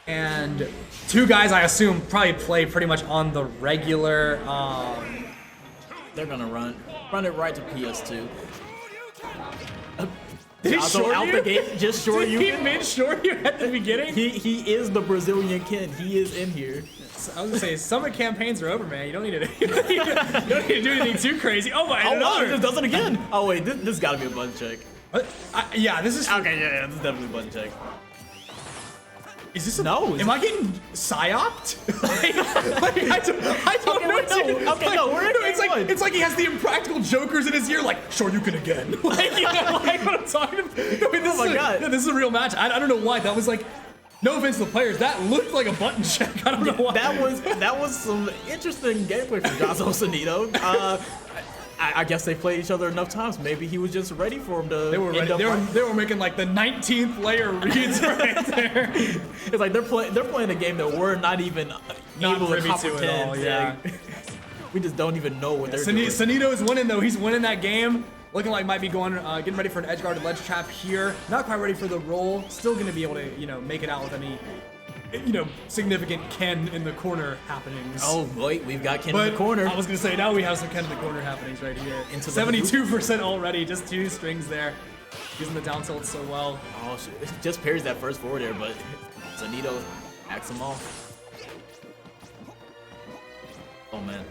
and two guys I assume probably play pretty much on the regular. They're gonna run it right to PS2. Did he Jahzzo short out you? the gate, just short Did you. he mid-short you at the beginning? He is the Brazilian kid. He is in here. I was gonna say, summer campaigns are over, man. You don't need to, you don't need to do anything too crazy. Oh my! Oh wow, he another. just does it again. Oh wait, this gotta be a button check. What? Yeah, this is. Okay, yeah, this is definitely a button check. Is this a, No, Am I getting psyoped? I don't Okay, know. wait, no. dude. Okay, no, we're in it's game like one. it's like he has the impractical jokers in his ear. Like, sure, you can again. Like, you know, like what I'm talking about. I mean, this Oh my is God. Yeah, this is a real match. I don't know why. That was like, no offense to the players, that looked like a button check. I don't know why. That was some interesting gameplay from Jahzzo Sonido. I guess they played each other enough times. Maybe he was just ready for him to. They were ready. They were making like the 19th layer reads right there. It's like they're playing a game that we're not even Not able to privy to at comprehend. all, yeah. We just don't even know what they're doing. Sonido is winning though. He's winning that game. Looking like might be going, getting ready for an edge guarded ledge trap here. Not quite ready for the roll. Still going to be able to, make it out with any, significant Ken in the corner happenings. Oh wait, we've got Ken But in the corner. I was going to say, now we have some Ken in the corner happenings right here. Into the 72% already, just 2 strings there. Using the down tilt so well. Oh shit! It just parries that first forward there, but Sonido hacks him off. Oh man.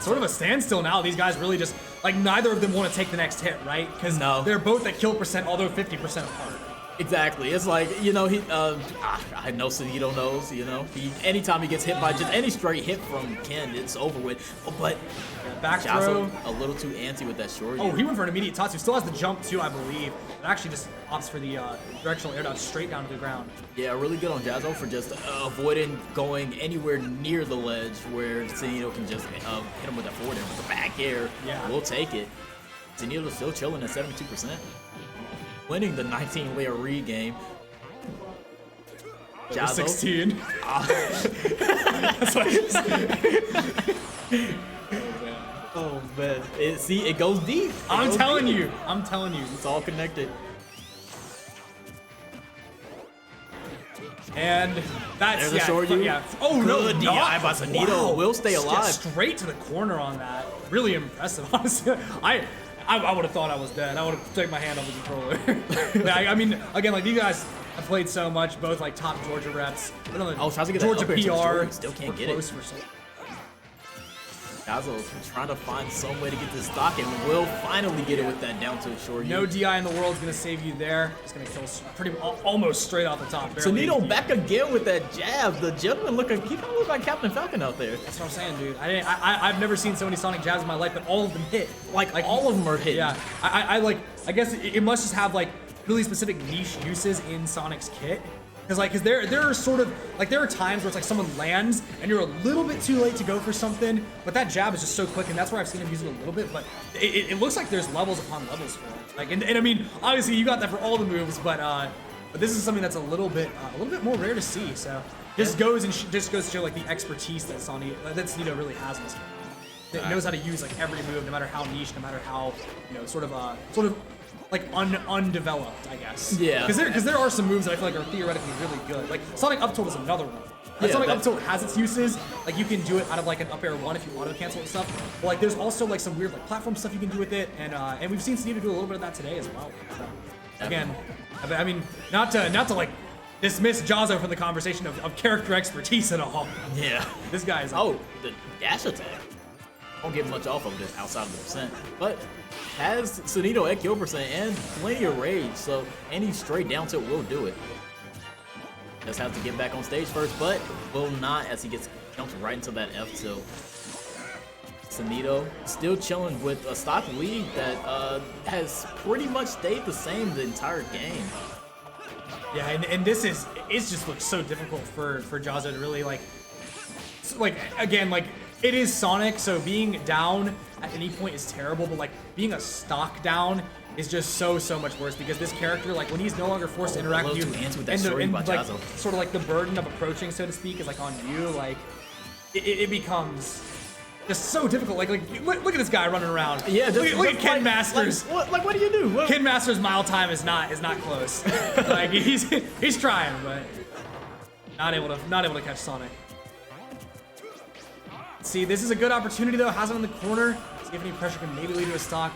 Sort of a standstill now. These guys really just, neither of them want to take the next hit, right? Because No. they're both at kill percent, although 50% apart. Exactly. It's like, he I know Sonido knows, anytime he gets hit by just any straight hit from Ken, it's over with. But Back throw. Jahzzo a little too antsy with that short. Oh, he went for an immediate Tatsu. Still has the jump too, I believe. But actually just opts for the directional air dodge straight down to the ground. Yeah, really good on Jahzzo for just avoiding going anywhere near the ledge where Sonido can just hit him with that forward air. With the back air, Yeah. we'll take it. Sonido's still chilling at 72%. Winning the 19-layer read game. Jahzzo. 16. That's what Oh man, it goes deep. I'm goes telling deep. you. I'm telling you. It's all connected. And that's There's a short you. yeah. Oh Good no, DI not- by Sonido. Will stay Just alive. straight to the corner on that. Really impressive, honestly. I would have thought I was dead. I would have taken my hand off the controller. Yeah, I mean, again, these guys have played so much, both top Georgia reps. Oh, tries to get that Georgia up air to the PR. short. Still can't We're get it. close for some. Jahzzo's trying to find some way to get this stock and will finally get it with that down tilt short. No DI in the world is gonna save you there. It's gonna kill almost straight off the top. barely. Sonido back again with that jab. The gentleman he kind of look like Captain Falcon out there. That's what I'm saying, dude. I've never seen so many Sonic jabs in my life, but all of them hit. Like all of them are hitting. Yeah, I guess it must just have really specific niche uses in Sonic's kit. Because there are sort of there are times where it's someone lands and you're a little bit too late to go for something, but that jab is just so quick, and that's where I've seen him use it a little bit. But it looks like there's levels upon levels for it. And I mean, obviously you got that for all the moves, but this is something that's a little bit more rare to see. So just goes to show the expertise that Sonido really has in this game. It knows how to use every move, no matter how niche, no matter how sort of undeveloped, I guess. Yeah. Because there are some moves that I feel are theoretically really good. Sonic up tilt is another one. Sonic up tilt has its uses. You can do it out of an up air one if you auto cancel and stuff. But there's also some weird platform stuff you can do with it, and we've seen Sonido do a little bit of that today as well. So, again, I mean, not to dismiss Jahzzo from the conversation of character expertise at all. Yeah. This guy is the dash attack. Don't get much off of this outside of the percent, but has Sonido at kill percent and plenty of rage, so any straight down tilt will do it. Just have to get back on stage first, but will not as he jumps right into that F tilt. Sonido still chilling with a stock lead that has pretty much stayed the same the entire game. Yeah, and it just looks so difficult for Jahzzo to really again, it is Sonic, so being down at any point is terrible, but being a stock down is just so much worse, because this character, when he's no longer forced to interact with you, sort of the burden of approaching, so to speak, is on you, it becomes just so difficult. Look at this guy running around. Yeah, look at Ken Masters. What do you do? Ken Masters' mile time is not close. He's trying, but Not able to catch Sonic. See, this is a good opportunity though. Has him in the corner. See if any pressure can maybe lead to a stock.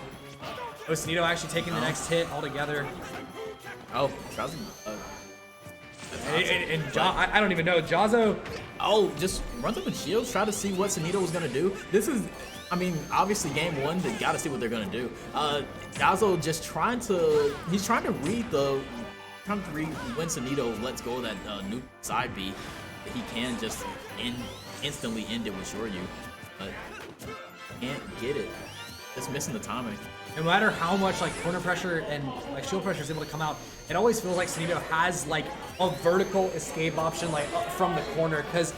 Oh, Sonido actually taking the next hit altogether. Oh, Jahzzo. I don't even know. Jahzzo. Oh, just runs up in shields, try to see what Sonido was gonna do. This is, I mean, obviously game one, they gotta see what they're gonna do. Jahzzo just he's trying to read when Sonido lets go of that new side B, he can just instantly end it with Shoryu, but can't get it. Just missing the timing. No matter how much like corner pressure and like shield pressure is able to come out, it always feels like Sonido has like a vertical escape option like up from the corner, because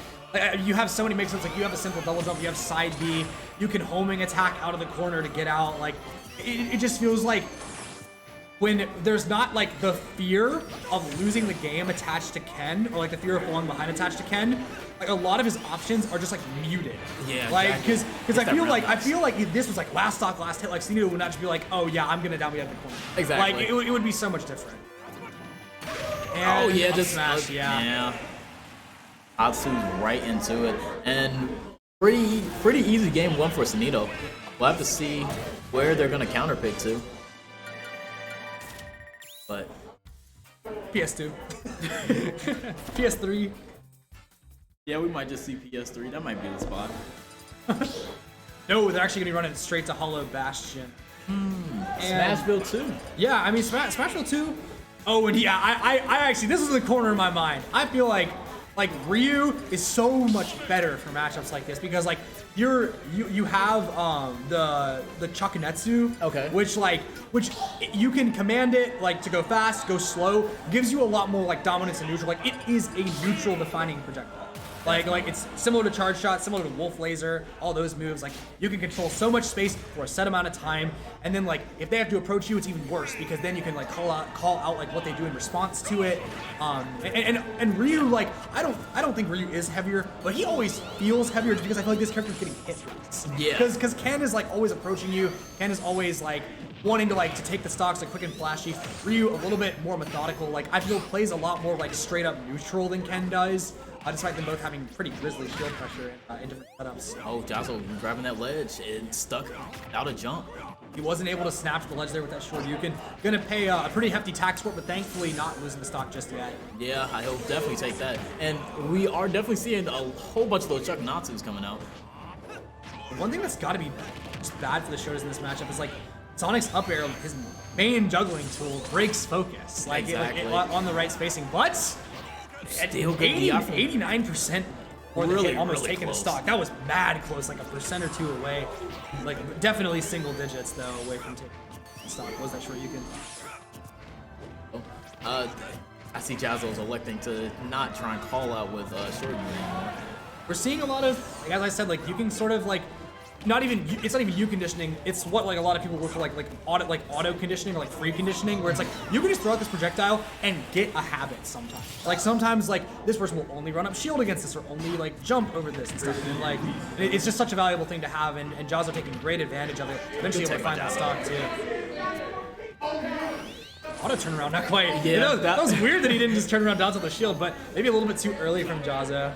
you have so many mix-ups. Like you have a simple double jump, you have side B, you can homing attack out of the corner to get out. Like it just feels like when there's not like the fear of losing the game attached to Ken, or like the fear of falling behind attached to Ken, like a lot of his options are just like muted. Yeah, like because exactly. I feel like if this was like last stock, last hit, like Sonido would not just be like, oh yeah, I'm gonna down me out of the corner. Exactly. Like it would be so much different. And oh yeah, just smash, yeah. Jahzzo right into it, and pretty easy game one for Sonido. We'll have to see where they're gonna counter pick to. But PS2, PS3. Yeah, we might just see PS3. That might be the spot. No, they're actually gonna be running straight to Hollow Bastion. Smashville 2. Yeah, I mean Smashville 2. Oh, and yeah, I actually, this is the corner of my mind. I feel like Ryu is so much better for matchups like this, because like you have the Chakanetsu, okay, which you can command it like to go fast, go slow, gives you a lot more like dominance and neutral. Like it is a neutral defining projectile. Like it's similar to Charge Shot, similar to Wolf Laser, all those moves. Like you can control so much space for a set amount of time, and then like if they have to approach you, it's even worse, because then you can like call out like what they do in response to it. And Ryu, like I don't think Ryu is heavier, but he always feels heavier just because I feel like this character is getting hit less. Yeah. Because Ken is like always approaching you. Ken is always like wanting to take the stocks like quick and flashy. Ryu a little bit more methodical. Like I feel plays a lot more like straight up neutral than Ken does. Despite them both having pretty grisly shield pressure in different setups. Oh, Jahzzo grabbing that ledge and stuck out a jump. He wasn't able to snap to the ledge there with that Shoryuken. Gonna pay a pretty hefty tax for it, but thankfully not losing the stock just yet. Yeah, he'll definitely take that. And we are definitely seeing a whole bunch of those Chuck Natsus coming out. One thing that's gotta be just bad for the Shotas in this matchup is like Sonic's up air, his main juggling tool, breaks focus. Like exactly. on the right spacing, but still good 89% or the hit almost really taking close. a stock. That was mad close, like a percent or two away. Like definitely single digits though away from taking a stock. What was that Shoryuken? I see Jahzzo's electing to not try and call out with Shoryu anymore. We're seeing a lot of, like, as I said, like you can sort of like it's not even you conditioning, it's what like a lot of people work for like auto conditioning or like free conditioning, where it's like you can just throw out this projectile and get a habit sometimes. Like sometimes like this person will only run up shield against this or only like jump over this and stuff. And like it's just such a valuable thing to have, and Jahzzo taking great advantage of it. Eventually able to find that stock too. Auto turnaround, not quite. Yeah, you know, that was weird that he didn't just turn around down to the shield, but maybe a little bit too early from Jahzzo.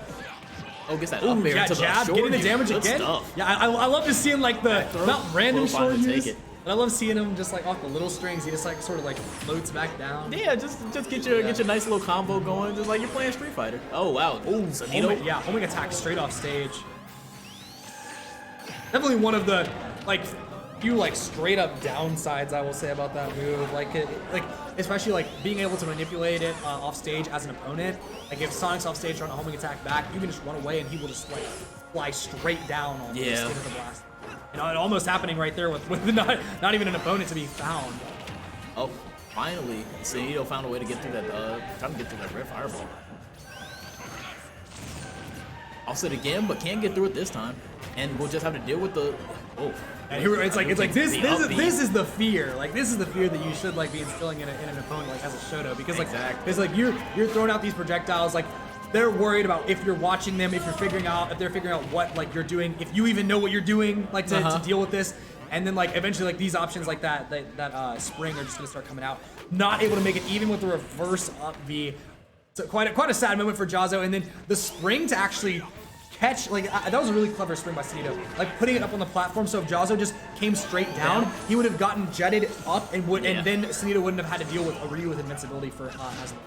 Oh, gets that up air into jab, the getting the damage Good again. Stuff. Yeah, I love just seeing like the not random short use, it. but I love seeing him just like off the little strings. He just like sort of like floats back down. Yeah, just get your nice little combo going, just like you're playing Street Fighter. Oh wow. Oh, Sonido. Homing attack straight off stage. Definitely one of the like few like straight up downsides I will say about that move. Like especially like being able to manipulate it off stage as an opponent. Like if Sonic's off stage trying to homing attack back, you can just run away and he will just like fly straight down on the skin of the blast. You know, it almost happening right there with not even an opponent to be found. Oh, finally, Sonido found a way to get through that. Trying to get through that red fireball. Offset again, but can't get through it this time, and we'll just have to deal with the. Oh. And here it's like this is the fear. Like this is the fear that you should like be instilling in an opponent like as a Shoto, because like it's like you're throwing out these projectiles, like they're worried about if you're watching them, if they're figuring out what like you're doing, if you even know what you're doing, like to deal with this. And then like eventually like these options like that spring are just gonna start coming out. Not able to make it even with the reverse up V. So quite a sad moment for Jahzzo, and then the spring to actually catch, like, that was a really clever spring by Sonido. Like, putting it up on the platform, so if Jahzzo just came straight down, he would have gotten jetted up, and and then Sonido wouldn't have had to deal with a Ryu with invincibility for Haslam.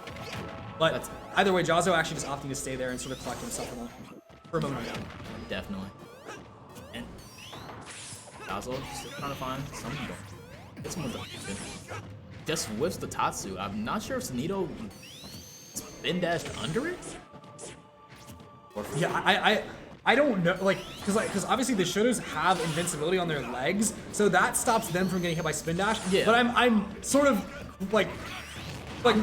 But either way, Jahzzo actually just opting to stay there and sort of collect himself for a moment. Definitely. And Jahzzo just trying to find something. Get someone to just whips the Tatsu. I'm not sure if Sonido spin dashed under it. Yeah, I don't know, like, because obviously the Shotos have invincibility on their legs, so that stops them from getting hit by spin dash. Yeah. But I'm sort of like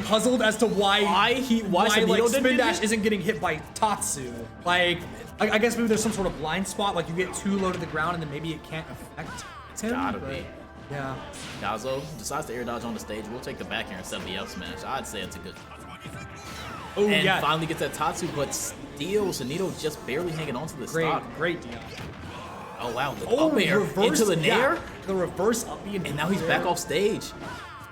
puzzled as to why Sonido like, didn't spin get dash hit? isn't getting hit by Tatsu. Like, I guess maybe there's some sort of blind spot, like you get too low to the ground and then maybe it can't affect him. Gotta be. Yeah. Jahzzo decides to air dodge on the stage. We'll take the back air instead of the up smash. I'd say it's a good. Oh And yeah. finally gets that Tatsu, but still Sonido just barely hanging on to the stock. Great deal. Oh wow, the up air reverse into the nair, the reverse up B, and now he's back off stage.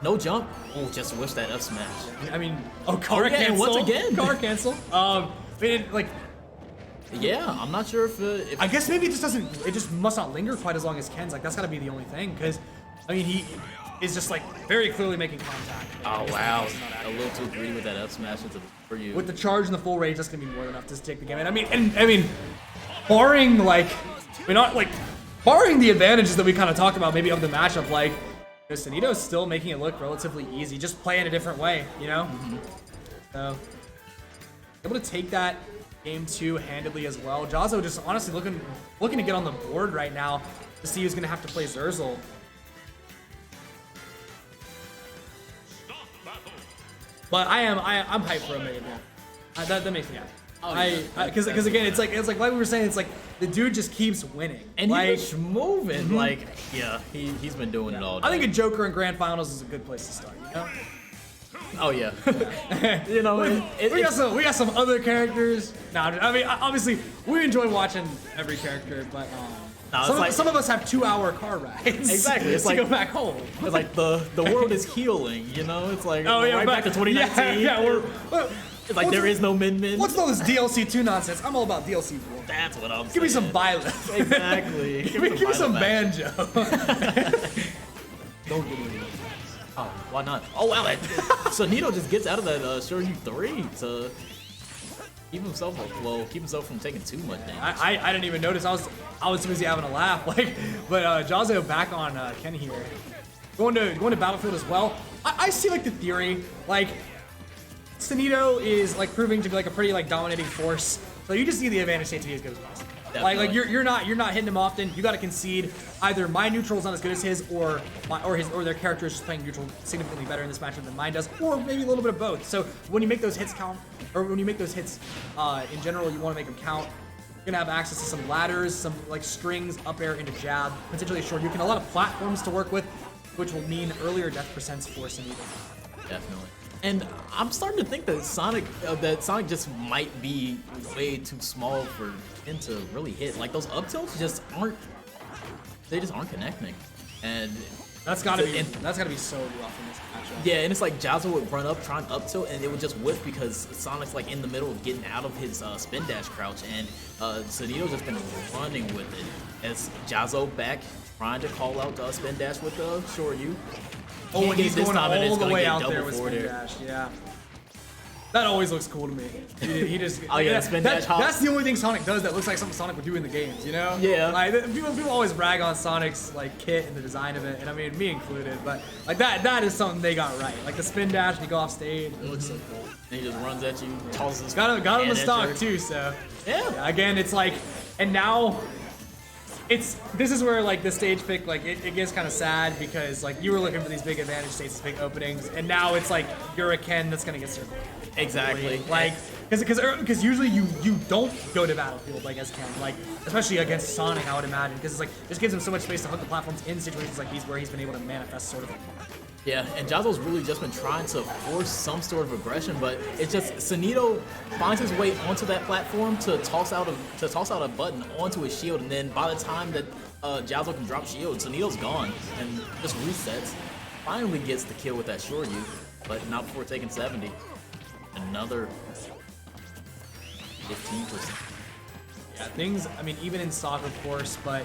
No jump. Oh, just wish that up smash. I mean, car yeah, and cancel. once again. Car cancel. Like. Yeah, I'm not sure if I guess maybe it just must not linger quite as long as Ken's. Like, that's gotta be the only thing, because, I mean, he is just, like, very clearly making contact. Oh wow, a little too greedy with that up smash into for you. With the charge and the full rage, that's gonna be more than enough to take the game. And I mean, barring, like, barring the advantages that we kind of talked about, maybe of the matchup, like, Sonido's still making it look relatively easy, just play in a different way, you know? So, able to take that game 2 handedly as well. Jahzzo just honestly looking to get on the board right now to see who's gonna have to play Zurzel. But I'm hyped for a Mega Man. That makes me happy. Oh, yeah. Because again, it's like we were saying, it's like the dude just keeps winning. And like, he's moving. Like, yeah, he's been doing it all day. I think a Joker in Grand Finals is a good place to start. You know? Oh yeah. You know, we got some other characters. No, I mean, obviously we enjoy watching every character, but some of us have 2-hour car rides. Exactly. It's to like go back home. It's like the world is healing. You know, it's like right back to 2019. Yeah, it's like there is no min. What's all this DLC 2 nonsense? I'm all about DLC 4. That's what I'm saying. Give me some Byleth. Exactly. Give me some banjo. Don't give me. Oh, why not? Oh wow, Sonido just gets out of that Shoryu 3 to keep himself from taking too much damage. I didn't even notice. I was too busy having a laugh. Like, but Jahzzo back on Ken here, going to Battlefield as well. I see like the theory, like Sonido is like proving to be like a pretty like dominating force. So you just need the advantage state to be as good as possible. Like you're not hitting him often. You got to concede. Either my neutral is not as good as his, or their character is just playing neutral significantly better in this matchup than mine does, or maybe a little bit of both. So when you make those hits count, or when you make those hits in general, you want to make them count. You're gonna have access to some ladders, some like strings, up air into jab, potentially short. You can a lot of platforms to work with, which will mean earlier death percents for Sonido. Definitely. And I'm starting to think that Sonic just might be way too small for him to really hit. Like those up tilts just aren't connecting. And that's gotta be so rough in this matchup. Yeah, and it's like Jahzzo would run up, trying up tilt, and it would just whiff because Sonic's like in the middle of getting out of his spin dash crouch, and Sonido's just been running with it. As Jahzzo back trying to call out spin dash with the Shoryu. Oh, and he's going all the way out there with spin dash, yeah. That always looks cool to me. He just spin dash hop. That's the only thing Sonic does that looks like something Sonic would do in the games, you know? Yeah. Like people always rag on Sonic's like kit and the design of it, and I mean me included, but like that is something they got right. Like the spin dash, and you go off stage, it looks so cool. And he just runs at you, tosses his got him the stock you. too, so yeah. Again, it's like, and now this is where like the stage pick, like it gets kind of sad because like you were looking for these big advantage states, big openings, and now it's like you're a Ken that's gonna get circled. Exactly. Like, because usually you don't go to Battlefield like as Ken, like especially against Sonic, I would imagine, because it's like this gives him so much space to hook the platforms in situations like these where he's been able to manifest sort of. Yeah, and Jahzzo's really just been trying to force some sort of aggression, but it's just Sonido finds his way onto that platform to toss out a button onto his shield, and then by the time that Jahzzo can drop shield, Sonido's gone and just resets. Finally gets the kill with that Shoryu, but not before taking 70. Another 15%. Yeah, things, I mean, even in stock, of course, but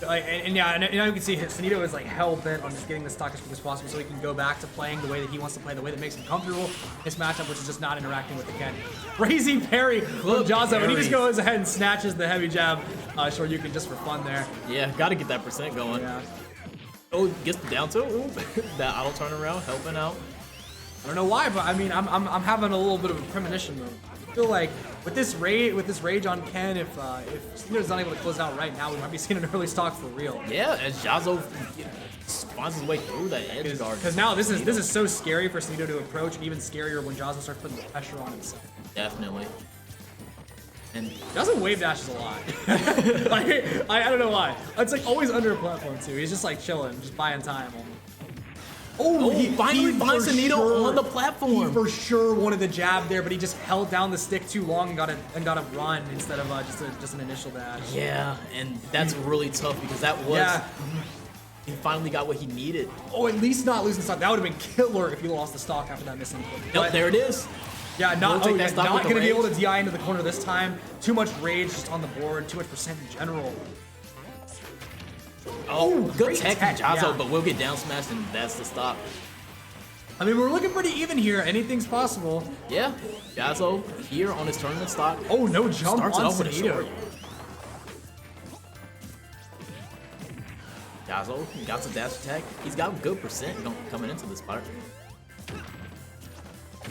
like, and yeah, and now you can see Sonido is like hell bent on just getting the stock as quick as possible so he can go back to playing the way that he wants to play, the way that makes him comfortable in this matchup, which is just not interacting with the Ken. Crazy parry from Jahzzo, and he just goes ahead and snatches the heavy jab. Sure, you can just for fun there. Yeah, gotta get that percent going. Yeah. Oh, gets the down tilt. Ooh, that auto turnaround helping out. I don't know why, but I mean, I'm having a little bit of a premonition though. I feel like with this rage on Ken, if Sonido's not able to close out right now, we might be seeing an early stock for real. Yeah, as Jahzzo finds his way through that edge guard. Because now this is so scary for Sonido to approach, and even scarier when Jahzzo starts putting the pressure on himself. Definitely. And Jahzzo wave dashes a lot. Like, I don't know why. It's like always under a platform too. He's just like chilling, just buying time. Oh, he finally finds Sonido on the platform. He for sure wanted the jab there, but he just held down the stick too long and got a run instead of just an initial dash. Yeah, and that's really tough because that was. Yeah. He finally got what he needed. Oh, at least not losing stock. That would have been killer if he lost the stock after that missing clip. Nope, there it is. Yeah, not going to be able rage. to DI into the corner this time. Too much rage just on the board. Too much percent in general. Oh, good tech, Jahzzo, yeah. but we'll get down smashed, and that's the stop. I mean, we're looking pretty even here. Anything's possible. Yeah, Jahzzo here on his tournament stock. Oh, no jump Starts on off with a Sonido. short. Jahzzo got some dash attack. He's got good percent coming into this part.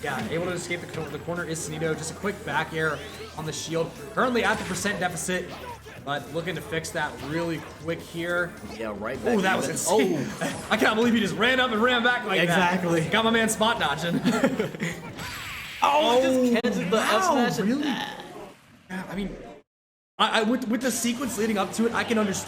Yeah, able to escape the corner is Sonido. Just a quick back air on the shield. Currently at the percent deficit, but looking to fix that really quick here. Yeah, right back. Oh, that was insane. Oh. I can't believe he just ran up and ran back like Exactly. that. Got my man spot dodging. Just catches the F smash. Really? Yeah, I mean, with the sequence leading up to it, I can understand